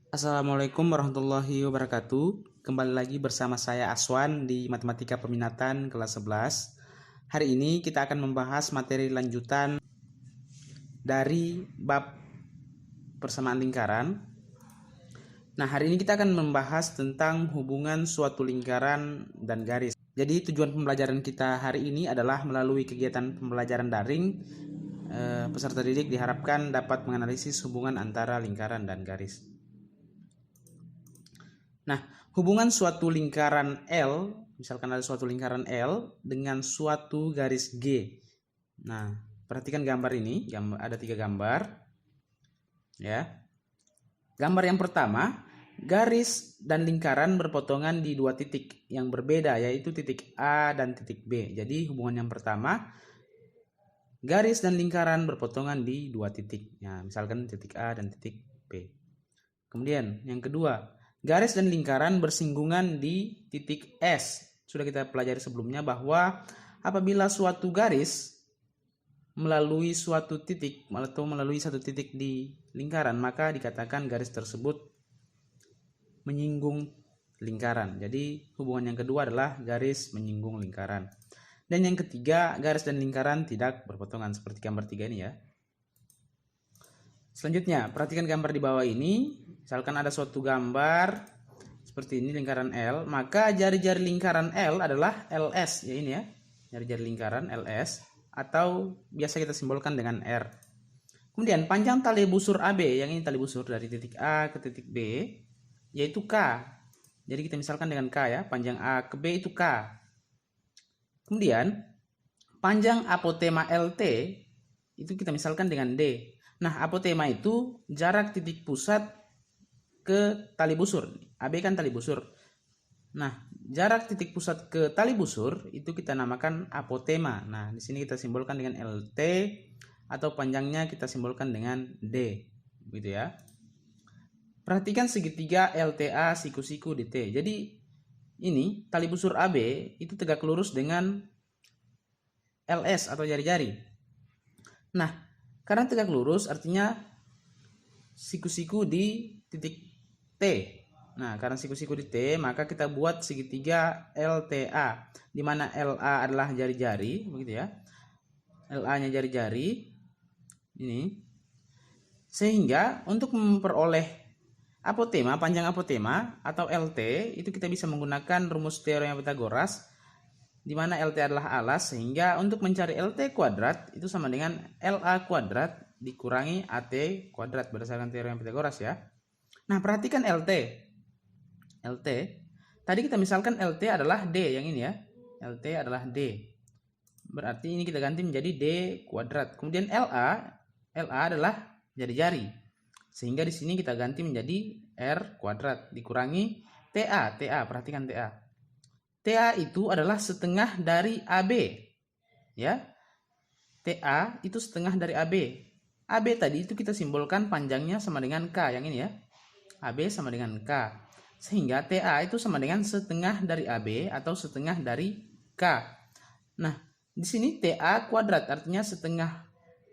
Assalamualaikum warahmatullahi wabarakatuh. Kembali lagi bersama saya Aswan di Matematika Peminatan kelas 11. Hari ini kita akan membahas materi lanjutan dari bab persamaan lingkaran. Nah, hari ini kita akan membahas tentang hubungan suatu lingkaran dan garis. Jadi tujuan pembelajaran kita hari ini adalah melalui kegiatan pembelajaran daring, peserta didik diharapkan dapat menganalisis hubungan antara lingkaran dan garis. Nah, hubungan suatu lingkaran L, misalkan ada suatu lingkaran L dengan suatu garis G. Nah, perhatikan gambar ini, ada 3 gambar. Ya. Gambar yang pertama, garis dan lingkaran berpotongan di 2 titik yang berbeda, yaitu titik A dan titik B. Jadi hubungan yang pertama, garis dan lingkaran berpotongan di 2 titik. Ya, misalkan titik A dan titik B. Kemudian yang kedua, garis dan lingkaran bersinggungan di titik S. Sudah kita pelajari sebelumnya bahwa apabila suatu garis melalui suatu titik atau melalui satu titik di lingkaran, maka dikatakan garis tersebut menyinggung lingkaran. Jadi hubungan yang kedua adalah garis menyinggung lingkaran. Dan yang ketiga, garis dan lingkaran tidak berpotongan seperti gambar 3 ini ya. Selanjutnya, perhatikan gambar di bawah ini. Misalkan ada suatu gambar seperti ini lingkaran L, maka jari-jari lingkaran L adalah LS ya ini ya. Jari-jari lingkaran LS atau biasa kita simbolkan dengan R. Kemudian panjang tali busur AB, yang ini tali busur dari titik A ke titik B, yaitu K. Jadi kita misalkan dengan K ya, panjang A ke B itu K. Kemudian panjang apotema LT itu kita misalkan dengan D. Nah, apotema itu jarak titik pusat ke tali busur. AB kan tali busur. Nah, jarak titik pusat ke tali busur itu kita namakan apotema. Nah, di sini kita simbolkan dengan LT atau panjangnya kita simbolkan dengan D. Gitu ya. Perhatikan segitiga LTA siku-siku di T. Jadi ini tali busur AB itu tegak lurus dengan LS atau jari-jari. Nah, karena tegak lurus artinya siku-siku di titik T. Nah, karena siku-siku di T, maka kita buat segitiga LTA, di mana LA adalah jari-jari, begitu ya. LA-nya jari-jari ini. Sehingga untuk memperoleh apotema, panjang apotema atau LT, itu kita bisa menggunakan rumus teorema Pythagoras, di mana LT adalah alas, sehingga untuk mencari LT kuadrat itu sama dengan LA kuadrat dikurangi AT kuadrat berdasarkan teorema Pythagoras ya. Nah, perhatikan LT. Tadi kita misalkan LT adalah D yang ini ya. LT adalah D. Berarti ini kita ganti menjadi D kuadrat. Kemudian LA adalah jari-jari. Sehingga di sini kita ganti menjadi R kuadrat dikurangi TA. Perhatikan TA. TA itu adalah setengah dari AB. Ya. TA itu setengah dari AB. AB tadi itu kita simbolkan panjangnya sama dengan K yang ini ya. AB sama dengan K. Sehingga TA itu sama dengan setengah dari AB atau setengah dari K. Nah, di sini TA kuadrat artinya setengah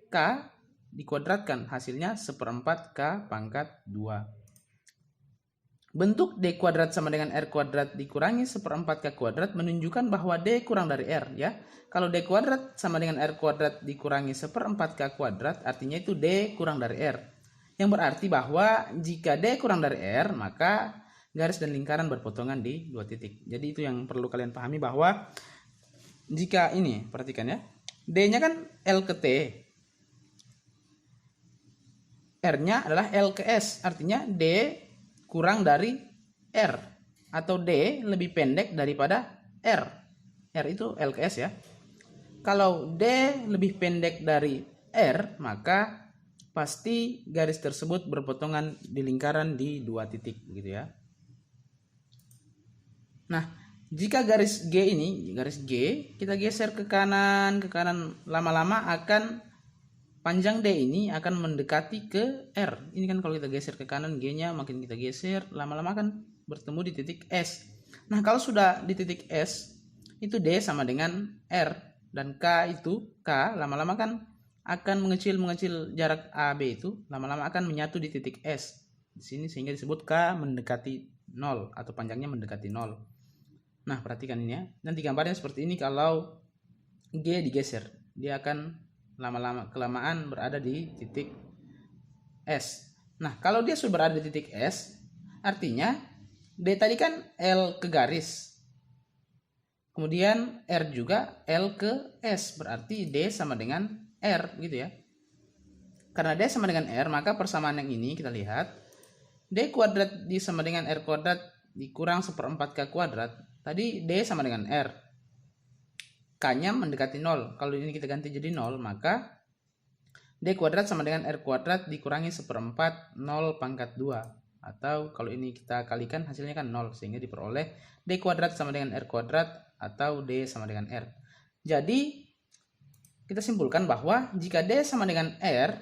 K dikuadratkan. Hasilnya 1/4 K pangkat 2. Bentuk D kuadrat sama dengan R kuadrat dikurangi 1/4 K kuadrat menunjukkan bahwa D kurang dari R ya. Kalau D kuadrat sama dengan R kuadrat dikurangi 1/4 K kuadrat artinya itu D kurang dari R. Yang berarti bahwa jika D kurang dari R, maka garis dan lingkaran berpotongan di 2 titik. Jadi itu yang perlu kalian pahami bahwa jika ini, perhatikan ya, D-nya kan L ke T, R-nya adalah L ke S, artinya D kurang dari R, atau D lebih pendek daripada R. R itu L ke S ya. Kalau D lebih pendek dari R, maka pasti garis tersebut berpotongan di lingkaran di 2 titik gitu ya. Nah, jika garis G ini, garis G, kita geser ke kanan lama-lama akan panjang D ini akan mendekati ke R. Ini kan kalau kita geser ke kanan, G-nya makin kita geser, lama-lama akan bertemu di titik S. Nah, kalau sudah di titik S, itu D sama dengan R. Dan K itu, K lama-lama kan akan mengecil jarak AB itu, lama-lama akan menyatu di titik S. di sini sehingga disebut K mendekati 0 atau panjangnya mendekati 0. Nah, perhatikan ini ya. Nanti gambarnya seperti ini kalau G digeser. Dia akan lama-lama kelamaan berada di titik S. Nah, kalau dia sudah berada di titik S, artinya D tadi kan L ke garis. Kemudian R juga L ke S. Berarti D sama dengan R gitu ya. Karena D sama dengan R, maka persamaan yang ini kita lihat. D kuadrat sama dengan R kuadrat dikurang 1/4 K kuadrat. Tadi D sama dengan R. K-nya mendekati 0. Kalau ini kita ganti jadi 0, maka D kuadrat sama dengan R kuadrat dikurangi 1/4 0 pangkat 2. Atau kalau ini kita kalikan hasilnya kan 0. Sehingga diperoleh D kuadrat sama dengan R kuadrat atau D sama dengan R. Jadi kita simpulkan bahwa jika D sama dengan R,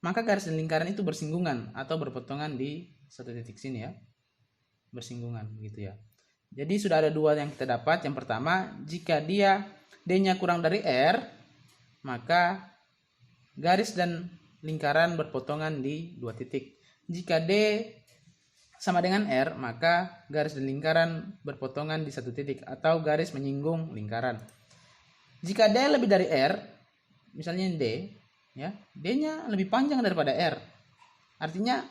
maka garis dan lingkaran itu bersinggungan atau berpotongan di satu titik sini ya. Bersinggungan gitu ya. Jadi sudah ada dua yang kita dapat. Yang pertama, jika dia D-nya kurang dari R, maka garis dan lingkaran berpotongan di dua titik. Jika D sama dengan R, maka garis dan lingkaran berpotongan di satu titik atau garis menyinggung lingkaran. Jika D lebih dari R, misalnya D, ya, D-nya lebih panjang daripada R. Artinya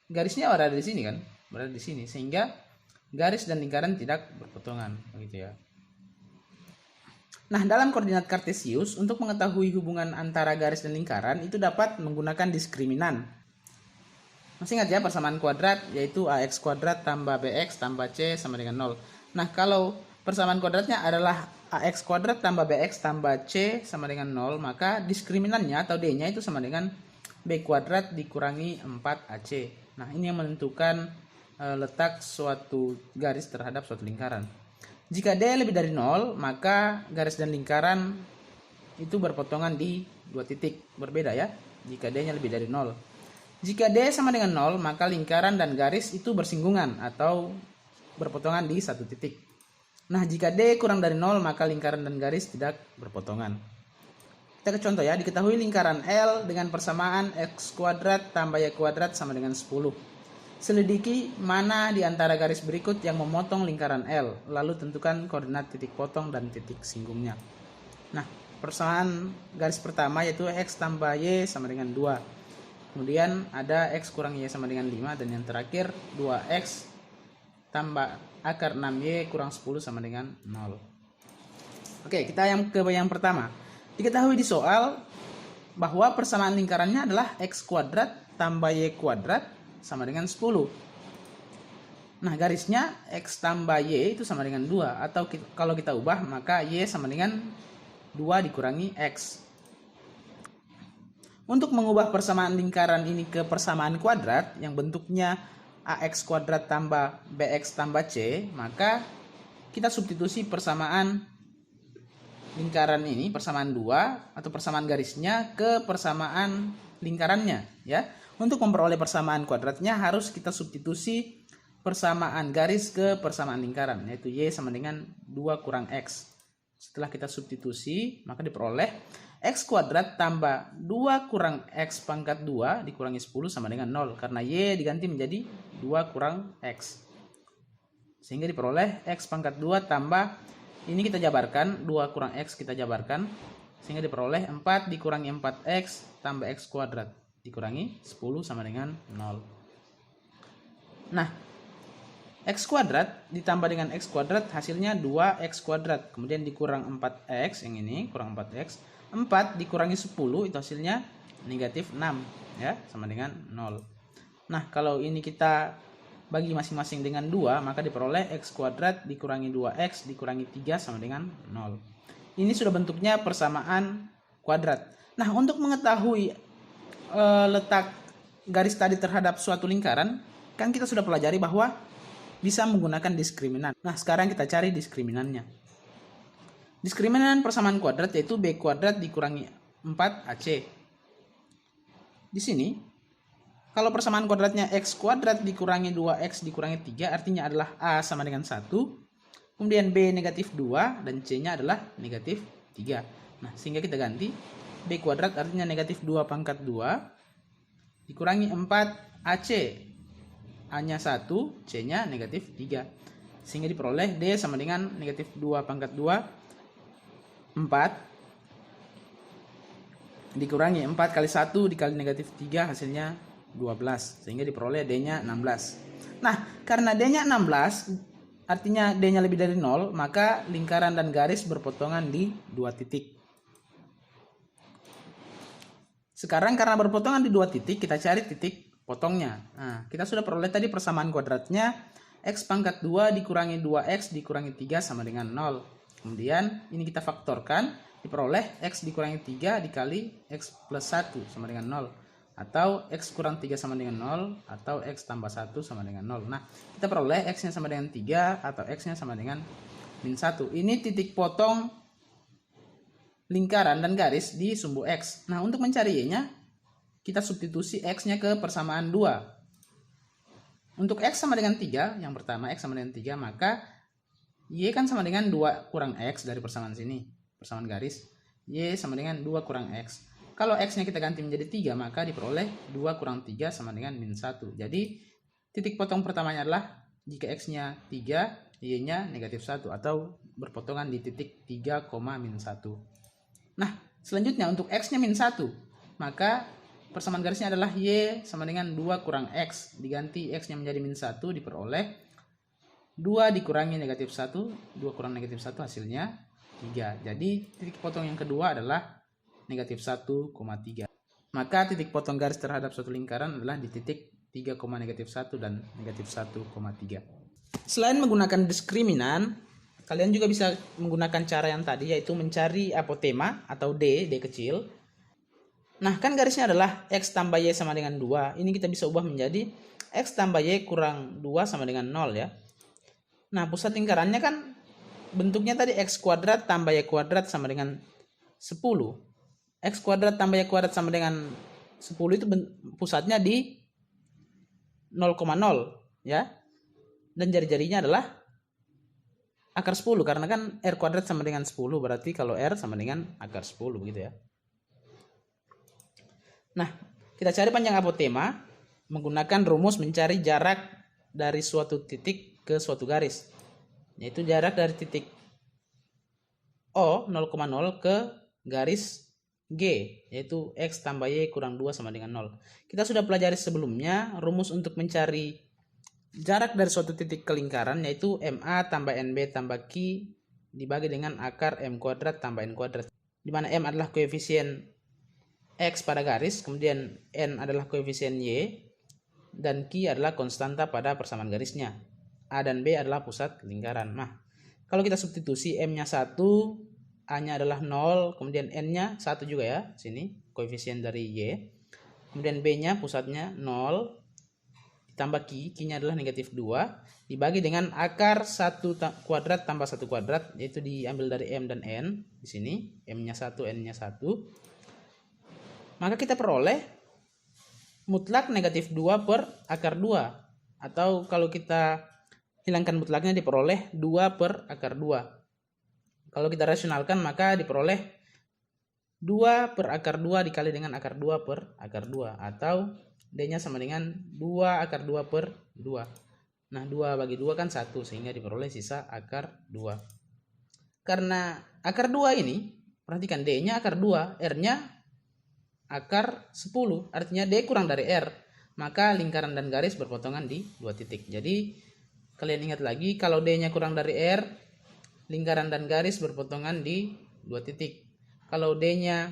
garisnya berada di sini kan, berada di sini, sehingga garis dan lingkaran tidak berpotongan, begitu ya. Nah, dalam koordinat kartesius untuk mengetahui hubungan antara garis dan lingkaran itu dapat menggunakan diskriminan. Masih ingat ya persamaan kuadrat, yaitu AX kuadrat tambah BX tambah C sama dengan 0. Nah, kalau persamaan kuadratnya adalah AX kuadrat tambah BX tambah C sama dengan 0, maka diskriminannya atau D-nya itu sama dengan B kuadrat dikurangi 4AC. Nah, ini yang menentukan letak suatu garis terhadap suatu lingkaran. Jika D lebih dari 0, maka garis dan lingkaran itu berpotongan di dua titik berbeda ya, jika D-nya lebih dari 0. Jika D sama dengan 0, maka lingkaran dan garis itu bersinggungan atau berpotongan di satu titik. Nah, jika D kurang dari 0, maka lingkaran dan garis tidak berpotongan. Kita ke contoh ya, diketahui lingkaran L dengan persamaan X kuadrat tambah Y kuadrat sama dengan 10. Selidiki mana di antara garis berikut yang memotong lingkaran L, lalu tentukan koordinat titik potong dan titik singgungnya. Nah, persamaan garis pertama yaitu X tambah Y sama dengan 2. Kemudian ada X kurang Y sama dengan 5, dan yang terakhir 2X tambah akar 6Y kurang 10 sama dengan 0. Oke, kita ke yang pertama. Diketahui di soal bahwa persamaan lingkarannya adalah X kuadrat tambah Y kuadrat sama dengan 10. Nah, garisnya X tambah Y itu sama dengan 2. Atau kalau kita ubah, maka Y sama dengan 2 dikurangi X. Untuk mengubah persamaan lingkaran ini ke persamaan kuadrat yang bentuknya AX kuadrat tambah BX tambah C, maka kita substitusi persamaan lingkaran ini, persamaan 2 atau persamaan garisnya ke persamaan lingkarannya ya. Untuk memperoleh persamaan kuadratnya harus kita substitusi persamaan garis ke persamaan lingkaran, yaitu Y sama dengan 2 kurang X. Setelah kita substitusi, maka diperoleh X kuadrat tambah 2 kurang X pangkat 2 dikurangi 10 sama dengan 0. Karena Y diganti menjadi 2 kurang X. Sehingga diperoleh X pangkat 2 tambah, ini kita jabarkan, 2 kurang X kita jabarkan. Sehingga diperoleh 4 dikurangi 4X tambah X kuadrat dikurangi 10 sama dengan 0. Nah, X kuadrat ditambah dengan X kuadrat hasilnya 2X kuadrat. Kemudian dikurang 4X, yang ini kurang 4X. 4 dikurangi 10 itu hasilnya negatif 6 ya, sama dengan 0. Nah, kalau ini kita bagi masing-masing dengan 2, maka diperoleh X kuadrat dikurangi 2X dikurangi 3 sama dengan 0. Ini sudah bentuknya persamaan kuadrat. Nah, untuk mengetahui letak garis tadi terhadap suatu lingkaran, kan kita sudah pelajari bahwa bisa menggunakan diskriminan. Nah, sekarang kita cari diskriminannya. Diskriminan persamaan kuadrat yaitu B kuadrat dikurangi 4AC. Di sini, kalau persamaan kuadratnya X kuadrat dikurangi 2X dikurangi 3, artinya adalah A sama dengan 1. Kemudian B negatif 2 dan C-nya adalah negatif 3. Nah, sehingga kita ganti. B kuadrat artinya negatif 2 pangkat 2 dikurangi 4AC. A-nya 1, C-nya negatif 3. Sehingga diperoleh D sama dengan negatif 2 pangkat 2, 4. Dikurangi 4 kali 1 dikali negatif 3 hasilnya 12. Sehingga diperoleh D-nya 16. Nah, karena D-nya 16, artinya D-nya lebih dari 0, maka lingkaran dan garis berpotongan di 2 titik. Sekarang karena berpotongan di 2 titik, kita cari titik potongnya. Nah, kita sudah peroleh tadi persamaan kuadratnya. X pangkat 2 dikurangi 2X dikurangi 3 sama dengan 0. Kemudian ini kita faktorkan, diperoleh X dikurangi 3 dikali X plus 1 sama dengan 0. Atau X kurang 3 sama dengan 0. Atau X tambah 1 sama dengan 0. Nah, kita peroleh X-nya sama dengan 3 atau X-nya sama dengan min 1. Ini titik potong lingkaran dan garis di sumbu X. Nah, untuk mencari Y-nya, kita substitusi X-nya ke persamaan 2. Untuk X sama dengan 3, yang pertama X sama dengan 3, maka Y kan sama dengan 2 kurang X dari persamaan sini, persamaan garis. Y sama dengan 2 kurang X. Kalau X-nya kita ganti menjadi 3, maka diperoleh 2 kurang 3 sama dengan min 1. Jadi, titik potong pertamanya adalah jika X-nya 3, Y-nya negatif 1, atau berpotongan di titik 3, min 1. Nah, selanjutnya untuk X-nya min 1, maka persamaan garisnya adalah Y sama dengan 2 kurang X. Diganti X-nya menjadi min 1, diperoleh 2 dikurangi negatif 1. 2 kurang negatif 1 hasilnya 3. Jadi titik potong yang kedua adalah negatif 1,3. Maka titik potong garis terhadap suatu lingkaran adalah di titik 3, negatif 1 dan negatif 1,3. Selain menggunakan diskriminan, kalian juga bisa menggunakan cara yang tadi, yaitu mencari apotema atau D kecil. Nah, kan garisnya adalah X tambah Y sama dengan 2. Ini kita bisa ubah menjadi X tambah Y kurang 2 sama dengan 0 ya. Nah, pusat lingkarannya kan bentuknya tadi X kuadrat tambah Y kuadrat sama dengan 10. X kuadrat tambah Y kuadrat sama dengan 10 itu pusatnya di 0,0 ya. Dan jari-jarinya adalah akar 10, karena kan R kuadrat sama dengan 10, berarti kalau R sama dengan akar 10 begitu ya. Nah, kita cari panjang apotema menggunakan rumus mencari jarak dari suatu titik ke suatu garis, yaitu jarak dari titik O 0,0 ke garis G, yaitu X tambah Y kurang 2 sama dengan 0. Kita sudah pelajari sebelumnya rumus untuk mencari jarak dari suatu titik ke lingkaran, yaitu MA tambah NB tambah Q dibagi dengan akar M kuadrat tambah N kuadrat, di mana M adalah koefisien X pada garis, kemudian N adalah koefisien Y, dan Q adalah konstanta pada persamaan garisnya. A dan B adalah pusat lingkaran. Nah, kalau kita substitusi M-nya 1, A-nya adalah 0, kemudian N-nya 1 juga ya, sini koefisien dari Y, kemudian B-nya pusatnya 0, tambah Q-nya adalah negatif 2, dibagi dengan akar 1 kuadrat tambah 1 kuadrat, yaitu diambil dari M dan N, di sini M-nya 1, N-nya 1. Maka kita peroleh mutlak negatif 2 per akar 2, atau kalau kita hilangkan mutlaknya diperoleh 2 per akar 2. Kalau kita rasionalkan maka diperoleh 2 per akar 2 dikali dengan akar 2 per akar 2, atau D-nya sama dengan 2 akar 2 per 2. Nah, 2 bagi 2 kan 1, sehingga diperoleh sisa akar 2. Karena akar 2 ini, perhatikan D-nya akar 2, R-nya akar 10, artinya D kurang dari R. Maka lingkaran dan garis berpotongan di 2 titik. Jadi, kalian ingat lagi, kalau D-nya kurang dari R, lingkaran dan garis berpotongan di 2 titik. Kalau D-nya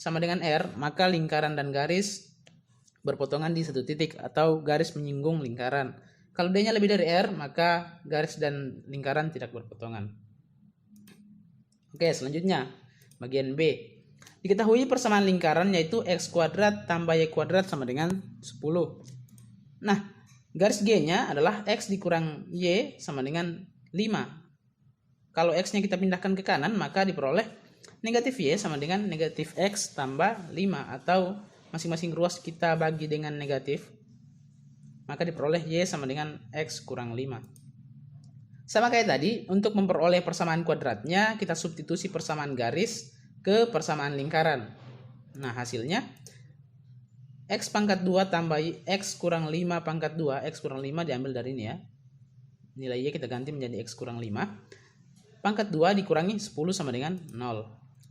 sama dengan R, maka lingkaran dan garis berpotongan di 1 titik atau garis menyinggung lingkaran. Kalau D-nya lebih dari R, maka garis dan lingkaran tidak berpotongan. Oke, selanjutnya bagian B. Diketahui persamaan lingkaran yaitu X kuadrat tambah Y kuadrat sama dengan 10. Nah, garis G-nya adalah X dikurang Y sama dengan 5. Kalau X-nya kita pindahkan ke kanan, maka diperoleh negatif Y sama dengan negatif X tambah 5, atau masing-masing ruas kita bagi dengan negatif, maka diperoleh Y sama dengan X kurang 5. Sama kayak tadi, untuk memperoleh persamaan kuadratnya, kita substitusi persamaan garis ke persamaan lingkaran. Nah, hasilnya X pangkat 2 tambah X kurang 5 pangkat 2. X kurang 5 diambil dari ini ya. Nilai Y kita ganti menjadi X kurang 5. Pangkat 2 dikurangi 10 sama dengan 0.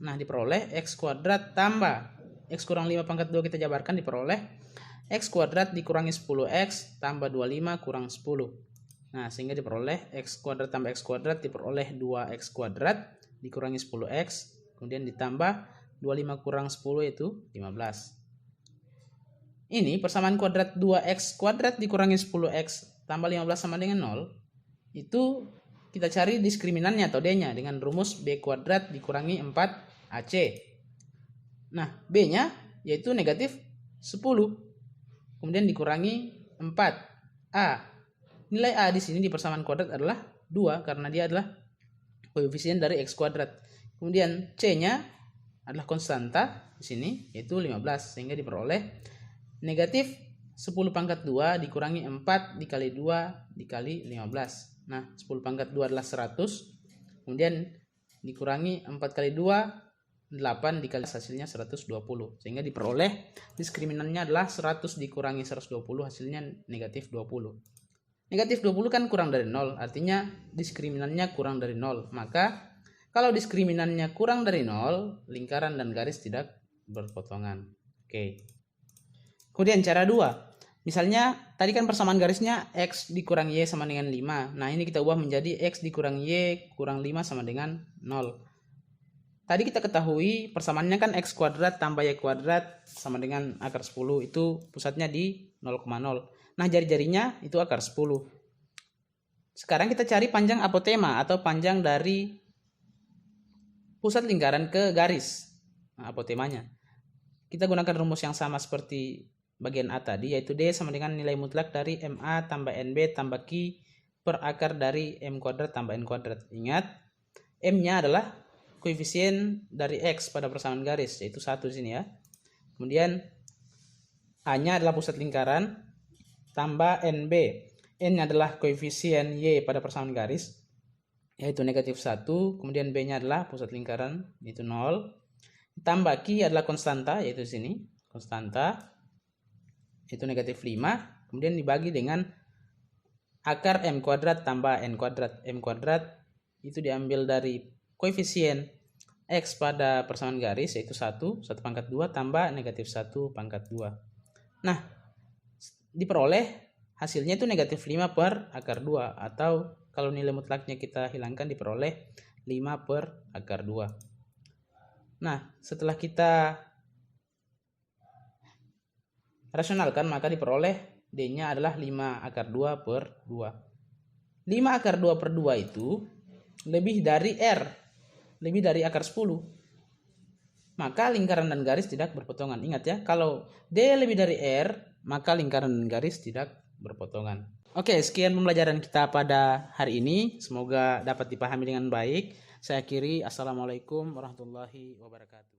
Nah, diperoleh X kuadrat tambah X kurang 5 pangkat 2 kita jabarkan, diperoleh X kuadrat dikurangi 10X tambah 25 kurang 10. Nah, sehingga diperoleh X kuadrat tambah X kuadrat diperoleh 2X kuadrat dikurangi 10X. Kemudian ditambah 25 kurang 10 yaitu 15. Ini persamaan kuadrat 2X kuadrat dikurangi 10X tambah 15 sama dengan 0. Itu kita cari diskriminannya atau D-nya dengan rumus B kuadrat dikurangi 4AC. Nah, B-nya yaitu negatif 10. Kemudian dikurangi 4A. Nilai A di sini di persamaan kuadrat adalah 2 karena dia adalah koefisien dari X kuadrat. Kemudian C-nya adalah konstanta di sini yaitu 15, sehingga diperoleh negatif 10 pangkat 2 dikurangi 4 dikali 2 dikali 15. Nah, 10 pangkat 2 adalah 100. Kemudian dikurangi 4 kali 2, 8 dikali hasilnya 120. Sehingga diperoleh diskriminannya adalah 100 dikurangi 120 hasilnya negatif 20. Negatif 20 kan kurang dari 0, artinya diskriminannya kurang dari 0. Maka kalau diskriminannya kurang dari 0, lingkaran dan garis tidak berpotongan. Oke. Kemudian cara 2. Misalnya tadi kan persamaan garisnya X dikurangi Y sama dengan 5. Nah, ini kita ubah menjadi X dikurangi Y kurang 5 sama dengan 0. Tadi kita ketahui persamaannya kan X kuadrat tambah Y kuadrat sama dengan akar 10. Itu pusatnya di 0,0. Nah, jari-jarinya itu akar 10. Sekarang kita cari panjang apotema atau panjang dari pusat lingkaran ke garis. Nah, apotemanya. Kita gunakan rumus yang sama seperti bagian A tadi, yaitu D sama dengan nilai mutlak dari MA tambah NB tambah Q per akar dari M kuadrat tambah N kuadrat. Ingat, M-nya adalah koefisien dari X pada persamaan garis, yaitu 1 di sini ya. Kemudian A-nya adalah pusat lingkaran tambah NB. N-nya adalah koefisien Y pada persamaan garis, yaitu negatif 1. Kemudian B-nya adalah pusat lingkaran, yaitu 0. Tambah Q adalah konstanta, yaitu sini, konstanta, itu negatif 5. Kemudian dibagi dengan akar M kuadrat tambah N kuadrat. M kuadrat itu diambil dari koefisien X pada persamaan garis, yaitu 1 pangkat 2 tambah negatif 1 pangkat 2. Nah, diperoleh hasilnya itu negatif 5 per akar 2, atau kalau nilai mutlaknya kita hilangkan diperoleh 5 per akar 2. Nah, setelah kita rasionalkan, maka diperoleh D-nya adalah 5 akar 2 per 2. 5 akar 2 per 2 itu lebih dari R, lebih dari akar 10. Maka lingkaran dan garis tidak berpotongan. Ingat ya, kalau D lebih dari R, maka lingkaran dan garis tidak berpotongan. Oke, sekian pembelajaran kita pada hari ini. Semoga dapat dipahami dengan baik. Saya akhiri. Assalamualaikum warahmatullahi wabarakatuh.